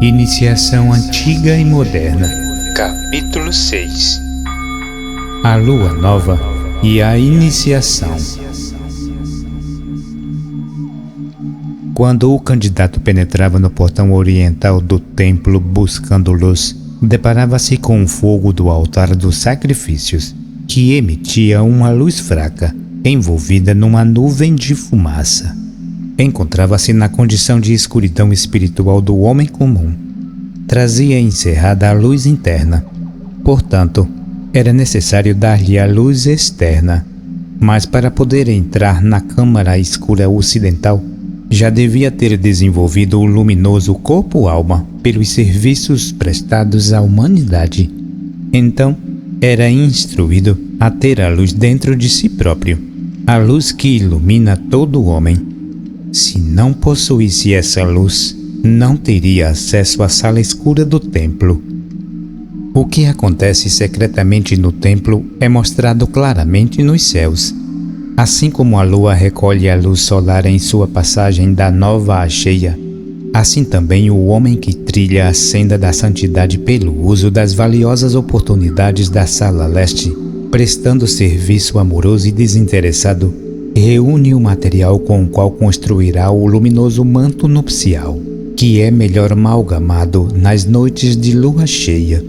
Iniciação Antiga e Moderna. Capítulo 6. A Lua Nova e a Iniciação. Quando o candidato penetrava no portão oriental do templo buscando luz, deparava-se com o fogo do altar dos sacrifícios, que emitia uma luz fraca, envolvida numa nuvem de fumaça. Encontrava-se na condição de escuridão espiritual do homem comum. Trazia encerrada a luz interna. Portanto, era necessário dar-lhe a luz externa. Mas para poder entrar na câmara escura ocidental, já devia ter desenvolvido o luminoso corpo-alma pelos serviços prestados à humanidade. Então, era instruído a ter a luz dentro de si próprio, a luz que ilumina todo o homem. Se não possuísse essa luz, não teria acesso à sala escura do templo. O que acontece secretamente no templo é mostrado claramente nos céus. Assim como a lua recolhe a luz solar em sua passagem da nova à cheia, assim também o homem que trilha a senda da santidade pelo uso das valiosas oportunidades da sala leste, prestando serviço amoroso e desinteressado, reúne o material com o qual construirá o luminoso manto nupcial, que é melhor amalgamado nas noites de lua cheia.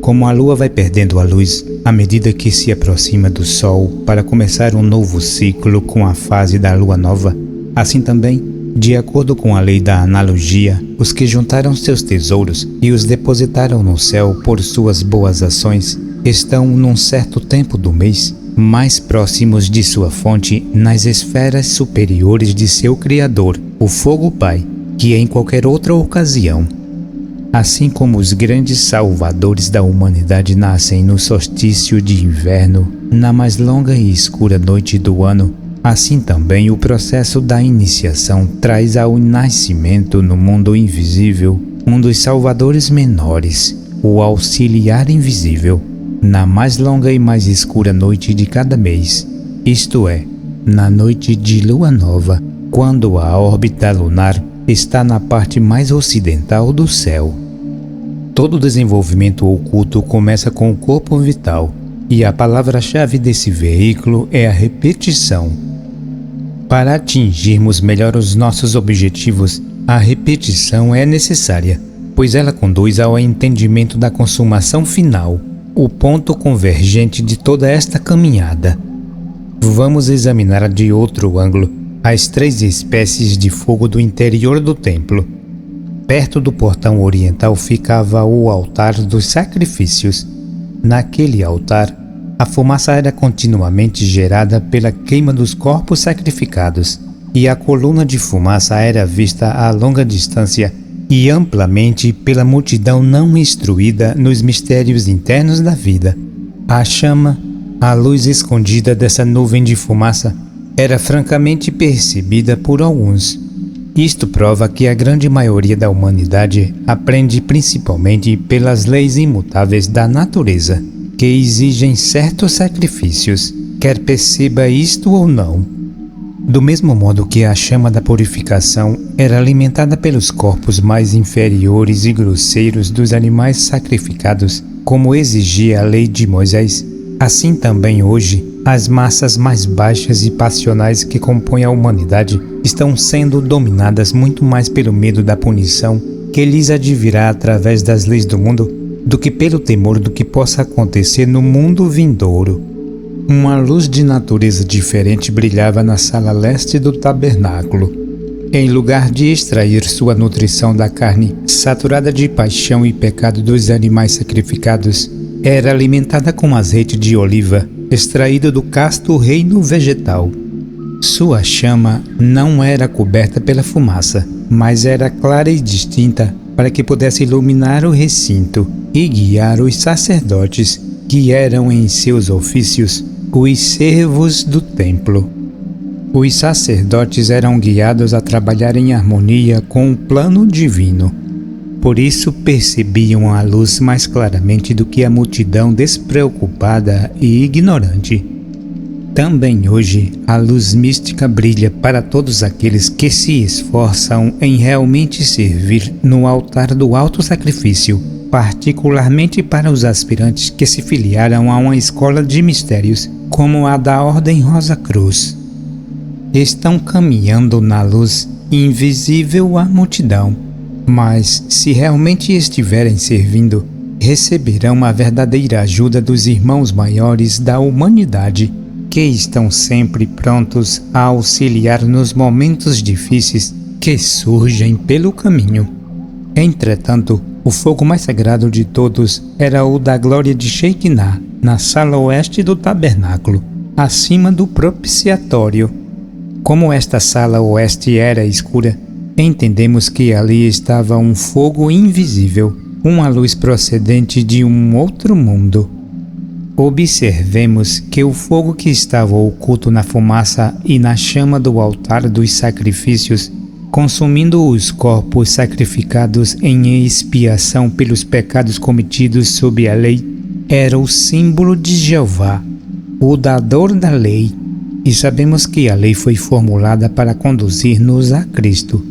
Como a lua vai perdendo a luz à medida que se aproxima do sol para começar um novo ciclo com a fase da lua nova, assim também, de acordo com a lei da analogia, os que juntaram seus tesouros e os depositaram no céu por suas boas ações estão, num certo tempo do mês, mais próximos de sua fonte nas esferas superiores de seu Criador, o Fogo Pai, que em qualquer outra ocasião. Assim como os grandes salvadores da humanidade nascem no solstício de inverno, na mais longa e escura noite do ano, assim também o processo da iniciação traz ao nascimento no mundo invisível um dos salvadores menores, o auxiliar invisível, na mais longa e mais escura noite de cada mês, isto é, na noite de lua nova, quando a órbita lunar está na parte mais ocidental do céu. Todo desenvolvimento oculto começa com o corpo vital, e a palavra-chave desse veículo é a repetição. Para atingirmos melhor os nossos objetivos, a repetição é necessária, pois ela conduz ao entendimento da consumação final, o ponto convergente de toda esta caminhada. Vamos examinar de outro ângulo as 3 espécies de fogo do interior do templo. Perto do portão oriental ficava o altar dos sacrifícios. Naquele altar, a fumaça era continuamente gerada pela queima dos corpos sacrificados, e a coluna de fumaça era vista a longa distância e amplamente pela multidão não instruída nos mistérios internos da vida. A chama, a luz escondida dessa nuvem de fumaça, era francamente percebida por alguns. Isto prova que a grande maioria da humanidade aprende principalmente pelas leis imutáveis da natureza, que exigem certos sacrifícios, quer perceba isto ou não. Do mesmo modo que a chama da purificação era alimentada pelos corpos mais inferiores e grosseiros dos animais sacrificados, como exigia a lei de Moisés, assim também hoje as massas mais baixas e passionais que compõem a humanidade estão sendo dominadas muito mais pelo medo da punição que lhes advirá através das leis do mundo do que pelo temor do que possa acontecer no mundo vindouro. Uma luz de natureza diferente brilhava na sala leste do tabernáculo. Em lugar de extrair sua nutrição da carne saturada de paixão e pecado dos animais sacrificados, era alimentada com azeite de oliva, extraído do casto reino vegetal. Sua chama não era coberta pela fumaça, mas era clara e distinta para que pudesse iluminar o recinto e guiar os sacerdotes, que eram em seus ofícios os servos do templo. Os sacerdotes eram guiados a trabalhar em harmonia com o plano divino. Por isso percebiam a luz mais claramente do que a multidão despreocupada e ignorante. Também hoje, a luz mística brilha para todos aqueles que se esforçam em realmente servir no altar do alto sacrifício, particularmente para os aspirantes que se filiaram a uma escola de mistérios, como a da Ordem Rosa Cruz. Estão caminhando na luz invisível à multidão, mas se realmente estiverem servindo, receberão a verdadeira ajuda dos irmãos maiores da humanidade, que estão sempre prontos a auxiliar nos momentos difíceis que surgem pelo caminho. Entretanto, o fogo mais sagrado de todos era o da glória de Shekinah, na sala oeste do tabernáculo, acima do propiciatório. Como esta sala oeste era escura, entendemos que ali estava um fogo invisível, uma luz procedente de um outro mundo. Observemos que o fogo que estava oculto na fumaça e na chama do altar dos sacrifícios, consumindo os corpos sacrificados em expiação pelos pecados cometidos sob a lei, era o símbolo de Jeová, o dador da lei, e sabemos que a lei foi formulada para conduzir-nos a Cristo.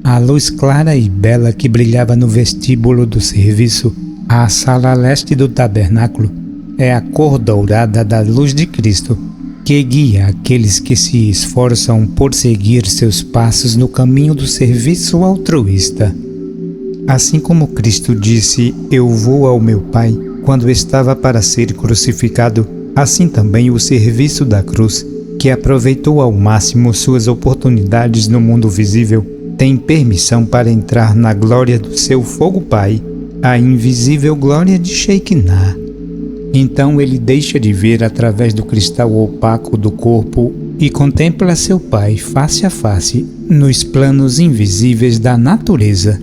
A luz clara e bela que brilhava no vestíbulo do serviço, à sala leste do tabernáculo, é a cor dourada da luz de Cristo, que guia aqueles que se esforçam por seguir seus passos no caminho do serviço altruísta. Assim como Cristo disse, "Eu vou ao meu Pai", quando estava para ser crucificado, assim também o serviço da cruz, que aproveitou ao máximo suas oportunidades no mundo visível, tem permissão para entrar na glória do seu fogo Pai, a invisível glória de Shekinah. Então ele deixa de ver através do cristal opaco do corpo e contempla seu Pai face a face nos planos invisíveis da natureza.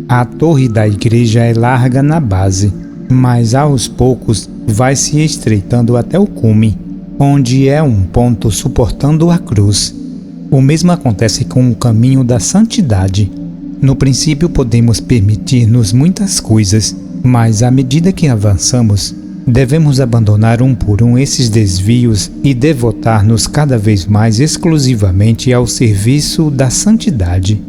A torre da igreja é larga na base, mas aos poucos vai se estreitando até o cume, onde é um ponto suportando a cruz. O mesmo acontece com o caminho da santidade. No princípio podemos permitir-nos muitas coisas, mas à medida que avançamos, devemos abandonar um por um esses desvios e devotar-nos cada vez mais exclusivamente ao serviço da santidade.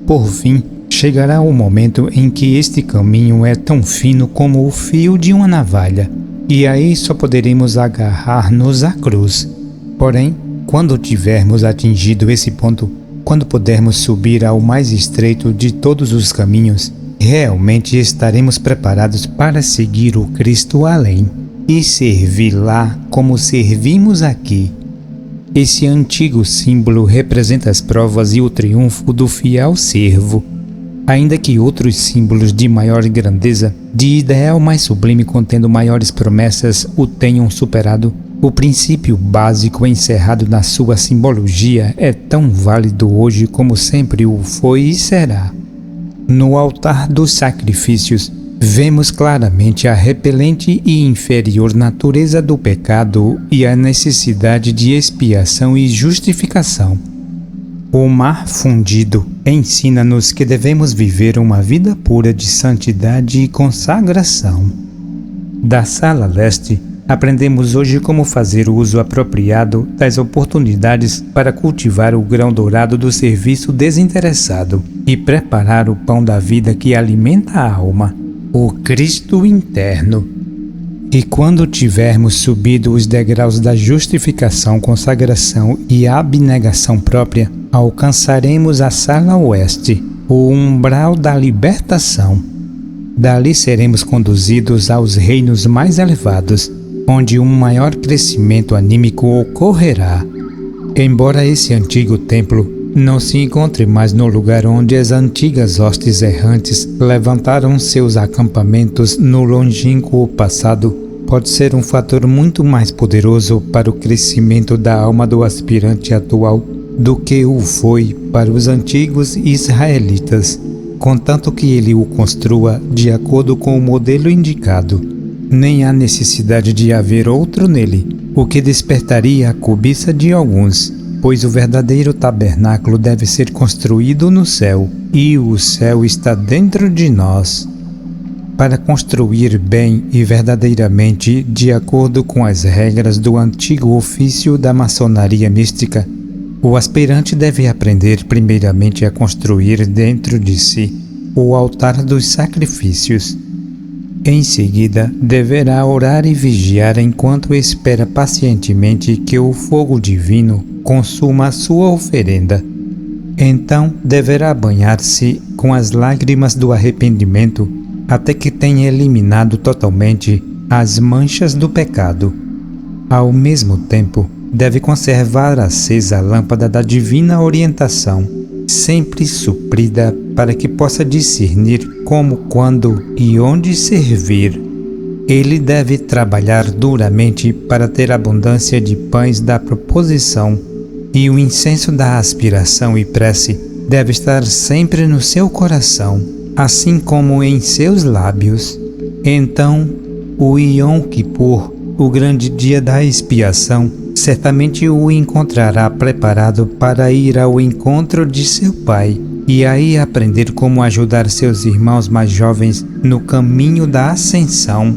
Por fim, chegará o momento em que este caminho é tão fino como o fio de uma navalha, e aí só poderemos agarrar-nos à cruz. Porém, quando tivermos atingido esse ponto, quando pudermos subir ao mais estreito de todos os caminhos, realmente estaremos preparados para seguir o Cristo além e servir lá como servimos aqui. Esse antigo símbolo representa as provas e o triunfo do fiel servo. Ainda que outros símbolos de maior grandeza, de ideal mais sublime contendo maiores promessas, o tenham superado, o princípio básico encerrado na sua simbologia é tão válido hoje como sempre o foi e será. No altar dos sacrifícios, vemos claramente a repelente e inferior natureza do pecado e a necessidade de expiação e justificação. O mar fundido ensina-nos que devemos viver uma vida pura de santidade e consagração. Da sala leste, aprendemos hoje como fazer uso apropriado das oportunidades para cultivar o grão dourado do serviço desinteressado e preparar o pão da vida que alimenta a alma, o Cristo interno. E quando tivermos subido os degraus da justificação, consagração e abnegação própria, alcançaremos a sala oeste, o umbral da libertação. Dali seremos conduzidos aos reinos mais elevados, onde um maior crescimento anímico ocorrerá. Embora esse antigo templo não se encontre mais no lugar onde as antigas hostes errantes levantaram seus acampamentos no longínquo passado, pode ser um fator muito mais poderoso para o crescimento da alma do aspirante atual do que o foi para os antigos israelitas, contanto que ele o construa de acordo com o modelo indicado. Nem há necessidade de haver outro nele, o que despertaria a cobiça de alguns, pois o verdadeiro tabernáculo deve ser construído no céu, e o céu está dentro de nós. para construir bem e verdadeiramente de acordo com as regras do antigo ofício da maçonaria mística, o aspirante deve aprender primeiramente a construir dentro de si o altar dos sacrifícios. Em seguida, deverá orar e vigiar enquanto espera pacientemente que o fogo divino consuma a sua oferenda. Então, deverá banhar-se com as lágrimas do arrependimento até que tenha eliminado totalmente as manchas do pecado. Ao mesmo tempo, deve conservar acesa a lâmpada da divina orientação, sempre suprida para que possa discernir como, quando e onde servir. Ele deve trabalhar duramente para ter abundância de pães da proposição, e o incenso da aspiração e prece deve estar sempre no seu coração, assim como em seus lábios. Então, o Yom Kippur, o grande dia da expiação, certamente o encontrará preparado para ir ao encontro de seu pai e aí aprender como ajudar seus irmãos mais jovens no caminho da ascensão.